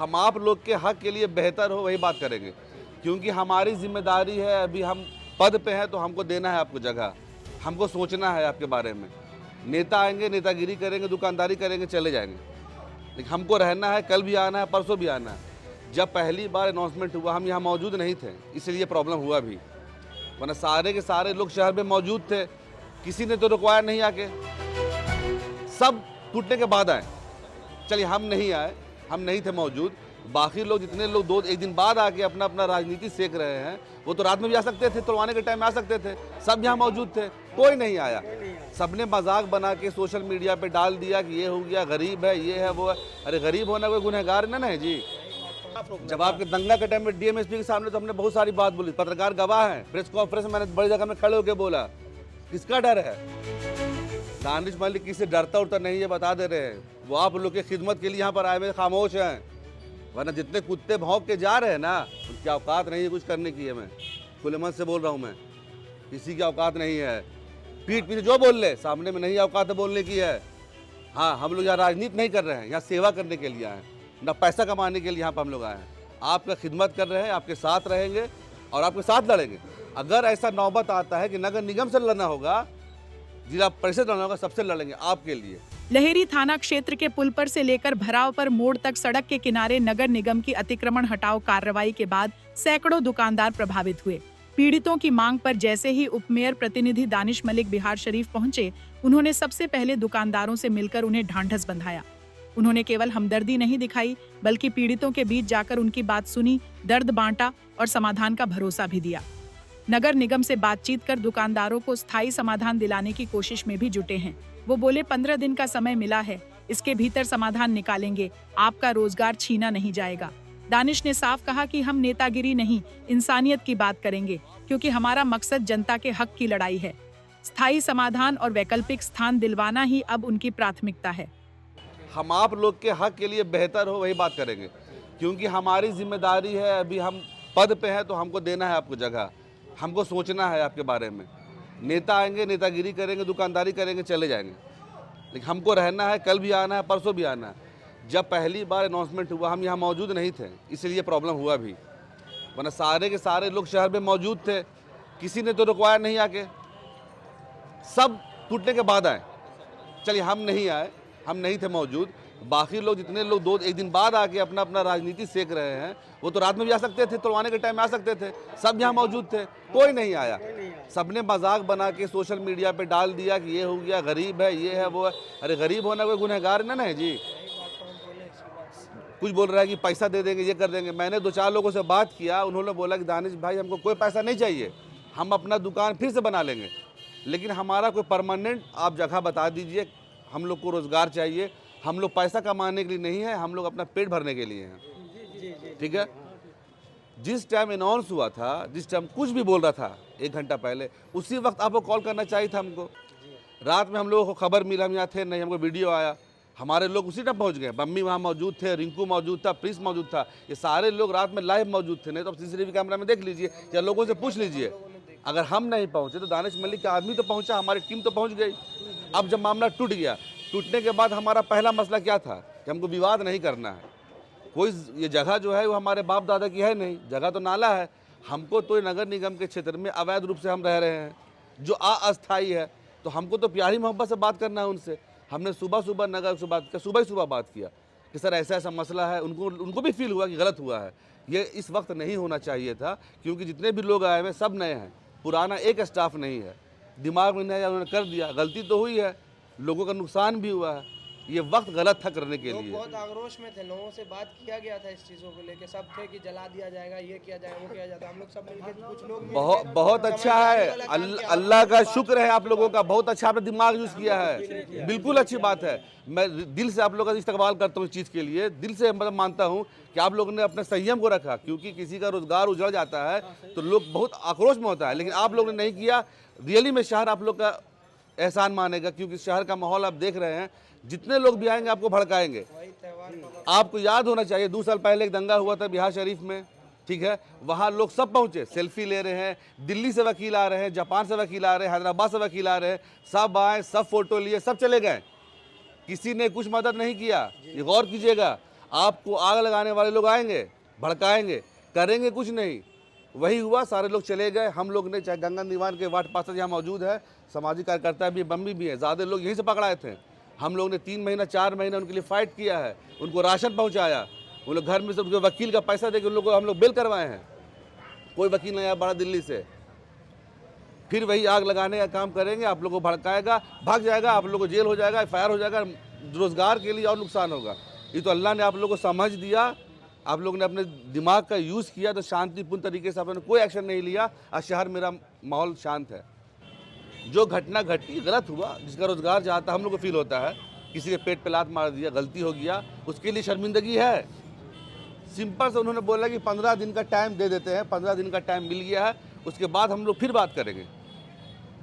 हम आप लोग के हक के लिए बेहतर हो वही बात करेंगे, क्योंकि हमारी जिम्मेदारी है। अभी हम पद पे हैं तो हमको देना है आपको जगह, हमको सोचना है आपके बारे में। नेता आएंगे, नेतागिरी करेंगे, दुकानदारी करेंगे, चले जाएंगे, लेकिन हमको रहना है, कल भी आना है, परसों भी आना है। जब पहली बार अनाउंसमेंट हुआ हम यहाँ मौजूद नहीं थे, इसलिए प्रॉब्लम हुआ भी, वरना सारे के सारे लोग शहर में मौजूद थे, किसी ने तो रुकवाया नहीं आके। सब टूटने के बाद आए, चलिए हम नहीं आए, हम नहीं थे मौजूद। बाकी लोग जितने लोग एक दिन बाद आके अपना अपना राजनीति सेक रहे हैं, वो तो रात में भी आ सकते थे, तोड़वाने के टाइम में आ सकते थे। सब यहाँ मौजूद थे, कोई नहीं आया। सबने मजाक बना के सोशल मीडिया पे डाल दिया कि ये हो गया, गरीब है, ये है, वो है। अरे गरीब होना कोई गुनहगार ना है जी। जब आपके दंगा के टाइम में डीएमएसपी के सामने तो हमने बहुत सारी बात बोली, पत्रकार गवाह हैं, प्रेस कॉन्फ्रेंस में मैंने बड़ी जगह में खड़े होकर बोला। किसका डर है? दानिश मलिक किसी डरता उड़ता नहीं है, बता दे रहे हैं। वो आप लोग की खिदमत के लिए यहाँ पर आए हुए खामोश हैं, वरना जितने कुत्ते भौंक के जा रहे हैं ना, उनकी औकात नहीं है कुछ करने की है। मैं खुले मन से बोल रहा हूँ, मैं किसी की औकात नहीं है। पीठ पीछे जो बोल ले, सामने में नहीं औकात है बोलने की है। हाँ, हम लोग यहाँ राजनीति नहीं कर रहे हैं, यहाँ सेवा करने के लिए आए हैं, ना पैसा कमाने के लिए यहाँ पर हम लोग आए हैं। आपका खिदमत कर रहे हैं, आपके साथ रहेंगे और आपके साथ लड़ेंगे। अगर ऐसा नौबत आता है कि नगर निगम से लड़ना होगा, जिला परिषद लड़ना होगा, सबसे लड़ेंगे आपके लिए। लहेरी थाना क्षेत्र के पुल पर से लेकर भराव पर मोड़ तक सड़क के किनारे नगर निगम की अतिक्रमण हटाओ कार्रवाई के बाद सैकड़ों दुकानदार प्रभावित हुए। पीड़ितों की मांग पर जैसे ही उपमेयर प्रतिनिधि दानिश मलिक बिहार शरीफ पहुंचे, उन्होंने सबसे पहले दुकानदारों से मिलकर उन्हें ढांढस बंधाया। उन्होंने केवल हमदर्दी नहीं दिखाई, बल्कि पीड़ितों के बीच जाकर उनकी बात सुनी, दर्द बांटा और समाधान का भरोसा भी दिया। नगर निगम से बातचीत कर दुकानदारों को स्थायी समाधान दिलाने की कोशिश में भी जुटे हैं। वो बोले 15 दिन का समय मिला है, इसके भीतर समाधान निकालेंगे, आपका रोजगार छीना नहीं जाएगा। दानिश ने साफ कहा कि हम नेतागिरी नहीं, इंसानियत की बात करेंगे, क्योंकि हमारा मकसद जनता के हक की लड़ाई है। स्थायी समाधान और वैकल्पिक स्थान दिलवाना ही अब उनकी प्राथमिकता है। हम आप लोग के हक के लिए बेहतर हो वही बात करेंगे, क्योंकि हमारी जिम्मेदारी है। अभी हम पद पे हैं तो हमको देना है आपको जगह, हमको सोचना है आपके बारे में। नेता आएंगे, नेतागिरी करेंगे, दुकानदारी करेंगे, चले जाएंगे, लेकिन हमको रहना है, कल भी आना है, परसों भी आना है। जब पहली बार अनाउंसमेंट हुआ हम यहाँ मौजूद नहीं थे, इसलिए प्रॉब्लम हुआ भी, वरना सारे के सारे लोग शहर में मौजूद थे, किसी ने तो रुकवाया नहीं आके। सब टूटने के बाद आए, चलिए हम नहीं आए, हम नहीं थे मौजूद। बाकी लोग जितने लोग एक दिन बाद आके अपना अपना राजनीति सेक रहे हैं, वो तो रात में भी आ सकते थे, तोड़वाने के टाइम में आ सकते थे। सब यहाँ मौजूद थे, कोई नहीं आया। सबने मजाक बना के सोशल मीडिया पे डाल दिया कि ये हो गया, गरीब है, ये है, वो है। अरे गरीब होना कोई गुनहगार ना है जी। कुछ बोल रहा है कि पैसा दे देंगे, ये कर देंगे। मैंने 2-4 लोगों से बात किया, उन्होंने बोला कि दानिश भाई हमको कोई पैसा नहीं चाहिए, हम अपना दुकान फिर से बना लेंगे, लेकिन हमारा कोई परमानेंट आप जगह बता दीजिए। हम लोग को रोजगार चाहिए, हम लोग पैसा कमाने के लिए नहीं है, हम लोग अपना पेट भरने के लिए हैं। ठीक है। जिस टाइम अनाउंस हुआ था, जिस टाइम कुछ भी बोल रहा था 1 घंटा पहले, उसी वक्त आपको कॉल करना चाहिए था हमको। रात में हम लोगों को खबर मिला, हम यहाँ थे नहीं, हमको वीडियो आया, हमारे लोग उसी टाइम पहुँच गए। मम्मी वहाँ मौजूद थे, रिंकू मौजूद था, प्रिंस मौजूद था, ये सारे लोग रात में लाइव मौजूद थे। नहीं तो आप सीसीटीवी कैमरा में देख लीजिए या लोगों से पूछ लीजिए। अगर हम नहीं पहुँचे तो दानिश मलिक का आदमी तो पहुँचा, हमारी टीम तो पहुँच गई। अब जब मामला टूट गया, टूटने के बाद हमारा पहला मसला क्या था कि हमको विवाद नहीं करना है। कोई ये जगह जो है वो हमारे बाप दादा की है नहीं, जगह तो नाला है। हमको तो नगर निगम के क्षेत्र में अवैध रूप से हम रह रहे हैं, जो अस्थायी है, तो हमको तो प्यारी मोहब्बत से बात करना है उनसे। हमने सुबह नगर से बात किया, सुबह बात किया कि सर ऐसा ऐसा मसला है। उनको भी फील हुआ कि गलत हुआ है, ये इस वक्त नहीं होना चाहिए था, क्योंकि जितने भी लोग आए हैं सब नए हैं, पुराना एक स्टाफ नहीं है। दिमाग में नहीं, उन्होंने कर दिया, गलती तो हुई है, लोगों का नुकसान भी हुआ है, ये वक्त गलत था करने के लिए। बहुत आक्रोश में थे, लोगों से बात किया गया था इस चीज़ों को लेके, सब थे कि जला दिया जाएगा, ये किया जाएगा, वो किया जाता है। हम लोग सब मिलके, कुछ लोग बहुत अच्छा है, अल्लाह का शुक्र है आप लोगों का, बहुत अच्छा आपने दिमाग यूज किया है, बिल्कुल अच्छी बात है। मैं दिल से आप लोगों का इस्तेमाल करता हूँ इस चीज़ के लिए, दिल से मतलब मानता हूँ कि आप लोगों ने अपने संयम को रखा, क्योंकि किसी का रोजगार उजड़ जाता है तो लोग बहुत आक्रोश में होता है, लेकिन आप लोगों ने नहीं किया। रियली में शहर आप लोग का एहसान मानेगा, क्योंकि शहर का माहौल आप देख रहे हैं, जितने लोग भी आएंगे आपको भड़काएंगे। आपको याद होना चाहिए 2 साल पहले एक दंगा हुआ था बिहार शरीफ में, ठीक है, वहाँ लोग सब पहुँचे, सेल्फी ले रहे हैं, दिल्ली से वकील आ रहे हैं, जापान से वकील आ रहे हैं, हैदराबाद से वकील आ रहे हैं, सब आए, सब फोटो लिए, सब चले गए, किसी ने कुछ मदद नहीं किया। ये गौर कीजिएगा, आपको आग लगाने वाले लोग आएंगे, भड़काएंगे, करेंगे कुछ नहीं। वही हुआ, सारे लोग चले गए। हम लोग ने, चाहे गंगा निवान के वार्ड पार्षद यहाँ मौजूद है, सामाजिक कार्यकर्ता भी, बम्बी भी है, ज़्यादा लोग यहीं से पकड़ाए थे। हम लोग ने 3 महीना 4 महीना उनके लिए फाइट किया है, उनको राशन पहुँचाया, उन लोग घर में से उनके वकील का पैसा देकर उन लोग को हम लोग बेल करवाए हैं। कोई वकील नहीं आया बड़ा दिल्ली से। फिर वही आग लगाने का काम करेंगे, आप लोगों को भड़काएगा, भाग जाएगा, आप लोगों को जेल हो जाएगा, FIR हो जाएगा, रोजगार के लिए और नुकसान होगा। ये तो अल्लाह ने आप लोगों को समझ दिया, आप लोगों ने अपने दिमाग का यूज़ किया, तो शांतिपूर्ण तरीके से आपने कोई एक्शन नहीं लिया। आज शहर मेरा माहौल शांत है। जो घटना घटी गलत हुआ, जिसका रोजगार चाहता हम लोग को फील होता है, किसी के पेट पे लात मार दिया, गलती हो गया, उसके लिए शर्मिंदगी है। सिंपल से उन्होंने बोला कि 15 दिन का टाइम दे देते हैं। 15 दिन का टाइम मिल गया है, उसके बाद हम लोग फिर बात करेंगे।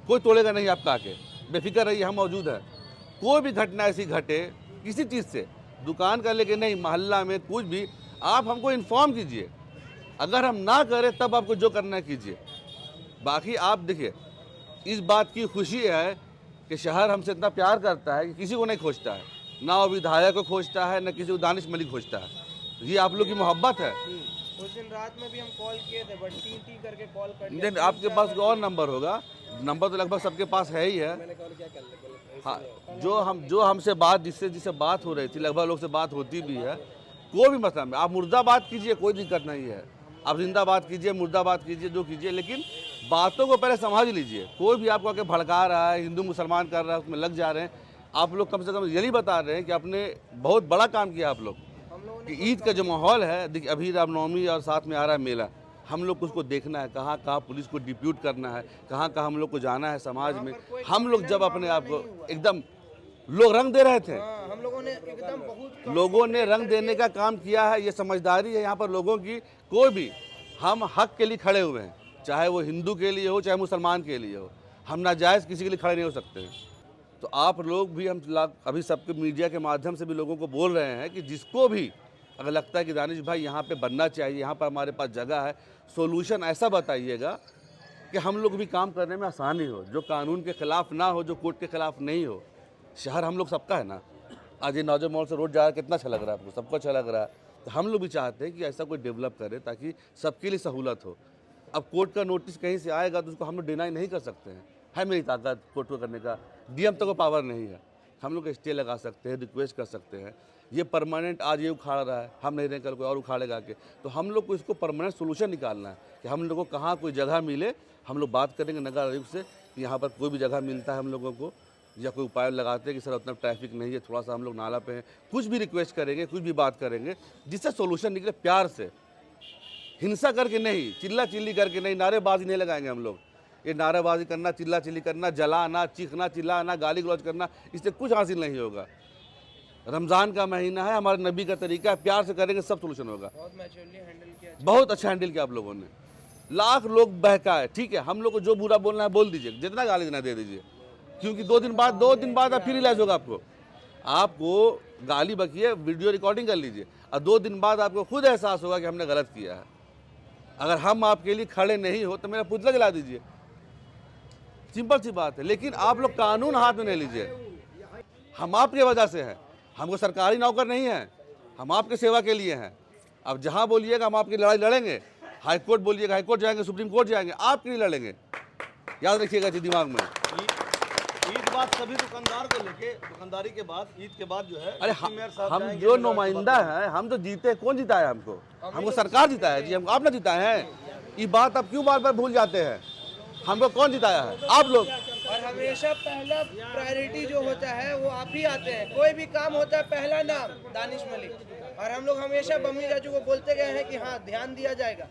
कोई तोड़ेगा नहीं आपका आके, बेफिक्र रहिए, हम मौजूद है। कोई भी घटना ऐसी घटे किसी चीज़ से, दुकान का लेके नहीं, मोहल्ला में कुछ भी, आप हमको इन्फॉर्म कीजिए। अगर हम ना करें तब आपको जो करना है कीजिए। बाकी आप देखिए, इस बात की खुशी है कि शहर हमसे इतना प्यार करता है कि किसी को नहीं खोजता है, ना वो विधायक को खोजता है, ना किसी को दानिश मलिक खोजता है। ये आप लोग की मोहब्बत है। उस दिन रात में भी हम कॉल किए थे, बट टी करके कॉल कर दिया। नहीं, आपके पास कोई और नंबर होगा, नंबर तो लगभग सबके पास है ही है। मैंने कॉल क्या कर ले। हाँ, जो हमसे बात, जिससे बात हो रही थी, लगभग लोग से बात होती भी है। कोई भी मसला नहीं, आप मुर्दाबाद कीजिए, कोई दिक्कत नहीं है। आप जिंदाबाद कीजिए, मुर्दाबाद कीजिए, जो कीजिए, लेकिन बातों को पहले समझ लीजिए। कोई भी आपको आके भड़का रहा है, हिंदू मुसलमान कर रहा है, उसमें लग जा रहे हैं। आप लोग कम से कम यही बता रहे हैं कि आपने बहुत बड़ा काम किया। आप लोग कि ईद का जो माहौल है, देखिए अभी रामनवमी और साथ में आ रहा है मेला, हम लोग को उसको देखना है, कहाँ कहाँ पुलिस को डिप्यूट करना है, कहाँ कहाँ हम लोग को जाना है समाज में। हम लोग जब अपने आप को एकदम, लोग रंग दे रहे थे, हम लोगों ने एकदम बहुत लोगों ने रंग देने का काम किया है। ये समझदारी है यहाँ पर लोगों की। कोई भी, हम हक के लिए खड़े हुए हैं, चाहे वो हिंदू के लिए हो, चाहे मुसलमान के लिए हो। हम नाजायज़ किसी के लिए खड़े नहीं हो सकते हैं। तो आप लोग भी, हम अभी सबके मीडिया के माध्यम से भी लोगों को बोल रहे हैं कि जिसको भी अगर लगता है कि दानिश भाई यहाँ पे बनना चाहिए, यहाँ पर हमारे पास जगह है, सोल्यूशन ऐसा बताइएगा कि हम लोग भी काम करने में आसानी हो, जो कानून के खिलाफ ना हो, जो कोर्ट के खिलाफ नहीं हो। शहर हम लोग सबका है ना। आज ये नौजवान मॉल से रोड जा रहा है, कितना अच्छा लग रहा है आपको, सबको अच्छा लग रहा है। तो हम लोग भी चाहते हैं कि ऐसा कोई डेवलप करे ताकि सबके लिए सहूलत हो। अब कोर्ट का नोटिस कहीं से आएगा तो उसको हम लोग डिनाई नहीं कर सकते हैं। है मेरी ताकत कोर्ट को करने का, DM तक को पावर नहीं है। हम लोग स्टे लगा सकते हैं, रिक्वेस्ट कर सकते हैं। ये परमानेंट आज ये उखाड़ रहा है, हम नहीं रहें, कल कोई और उखाड़ेगा के। तो हम लोग को इसको परमानेंट सोल्यूशन निकालना है कि हम लोग को कहाँ कोई जगह मिले। हम लोग बात करेंगे नगर आयुक्त से कि यहाँ पर कोई भी जगह मिलता है हम लोगों को, या कोई उपाय लगाते हैं कि सर उतना ट्रैफिक नहीं है, थोड़ा सा हम लोग नाला पे हैं, कुछ भी रिक्वेस्ट करेंगे, कुछ भी बात करेंगे जिससे सोल्यूशन निकले। प्यार से, हिंसा करके नहीं, चिल्ला चिल्ली करके नहीं, नारेबाजी नहीं लगाएंगे हम लोग। ये नारेबाजी करना, चिल्ला चिल्ली करना, जलाना, चीखना, चिल्लाना, गाली गलौज करना, इससे कुछ हासिल नहीं होगा। रमज़ान का महीना है, हमारे नबी का तरीका है, प्यार से करेंगे सब सोल्यूशन होगा। बहुत मैच्योरली हैंडल किया, बहुत अच्छा हैंडल किया आप लोगों ने। लाख लोग बहकाए, ठीक है, हम लोग को जो बुरा बोलना है बोल दीजिए, जितना गाली देना दे दीजिए, क्योंकि 2 दिन बाद आप फिर रिलाइज होगा आपको गाली बकिए, वीडियो रिकॉर्डिंग कर लीजिए, और 2 दिन बाद आपको खुद एहसास होगा कि हमने गलत किया है। अगर हम आपके लिए खड़े नहीं हो तो मेरा पुतला जला दीजिए, सिंपल सी बात है। लेकिन आप लोग कानून हाथ में नहीं लीजिए। हम आपके वजह से हैं, हमको सरकारी नौकर नहीं है, हम आपके सेवा के लिए हैं। अब जहाँ बोलिएगा हम आपकी लड़ाई लड़ेंगे, हाई कोर्ट बोलिएगा हाई कोर्ट जाएंगे, सुप्रीम कोर्ट जाएंगे, आपके लिए लड़ेंगे। याद रखिएगा जी दिमाग में। ईद बात सभी दुकानदार को लेके, दुकानदारी के बाद, ईद के बाद जो है, अरे मेयर साहब हम जाएंगे, जो नुमाइंदा है, हम तो जीते, कौन जीता है हमको? हमको सरकार जिताया है जी, हमको आप ना जिताए हैं। ये बात आप क्यों बार बार भूल जाते हैं? हमको कौन जिताया है? आप लोग। और हमेशा पहला प्रायोरिटी जो होता है वो आप ही आते हैं। कोई भी काम होता है पहला नाम दानिश मलिक, और हम लोग हमेशा बम्मी चाचू को बोलते गए हैं कि हाँ ध्यान दिया जाएगा।